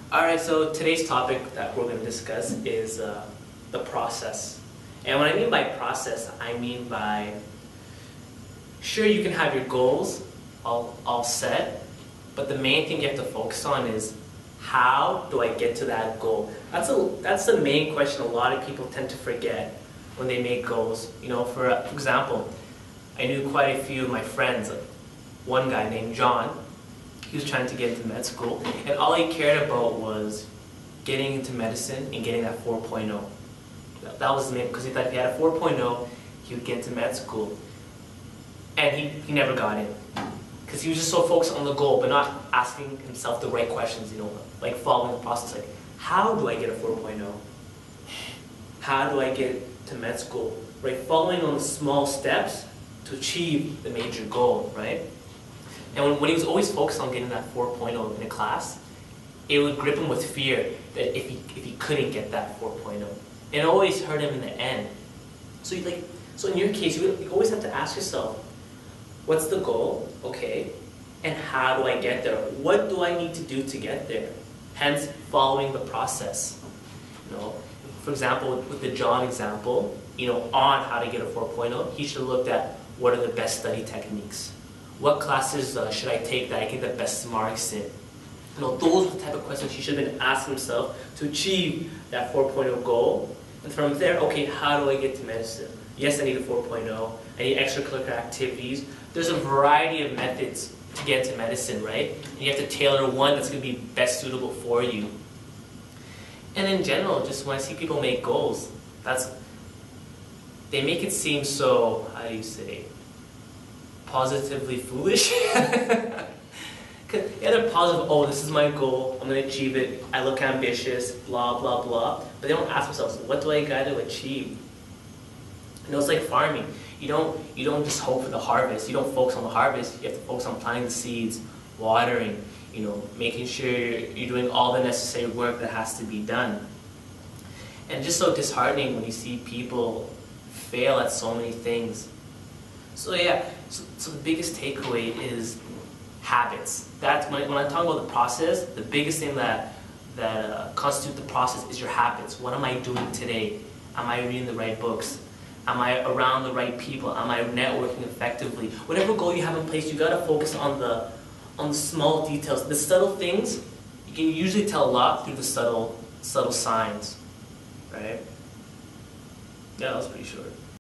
Alright, so today's topic that we're going to discuss is the process. And what I mean by process, I mean by, sure, you can have your goals all set, but the main thing you have to focus on is, how do I get to that goal? That's the main question a lot of people tend to forget when they make goals. You know, for example, I knew quite a few of my friends, like one guy named John. He was trying to get into med school, and all he cared about was getting into medicine and getting that 4.0. That was his main, because he thought if he had a 4.0, he would get into med school. And he never got in, because he was just so focused on the goal, but not asking himself the right questions, you know, like following the process, like, how do I get a 4.0? How do I get to med school? Right, following on the small steps to achieve the major goal, right? And when he was always focused on getting that 4.0 in a class, it would grip him with fear that if he couldn't get that 4.0. And it always hurt him in the end. So in your case, you always have to ask yourself, what's the goal? Okay. And how do I get there? What do I need to do to get there? Hence, following the process. You know, for example, with the John example, you know, on how to get a 4.0, he should have looked at what are the best study techniques. What classes should I take that I get the best marks in? You know, those are the type of questions he should have been asking himself to achieve that 4.0 goal. And from there, okay, how do I get to medicine? Yes, I need a 4.0. I need extracurricular activities. There's a variety of methods to get into medicine, right? And you have to tailor one that's going to be best suitable for you. And in general, just when I see people make goals, they make it seem so, how do you say, positively foolish. Yeah, they're positive, oh, this is my goal, I'm going to achieve it, I look ambitious, blah, blah, blah. But they don't ask themselves, what do I got to achieve? You know, it's like farming. You don't just hope for the harvest. You don't focus on the harvest. You have to focus on planting the seeds, watering, you know, making sure you're doing all the necessary work that has to be done. And just so disheartening when you see people fail at so many things. So yeah, so the biggest takeaway is habits. That's when I'm talking about the process, the biggest thing that constitutes the process is your habits. What am I doing today? Am I reading the right books? Am I around the right people? Am I networking effectively? Whatever goal you have in place, you gotta focus on the small details. The subtle things, you can usually tell a lot through the subtle signs, right? Yeah, that was pretty short.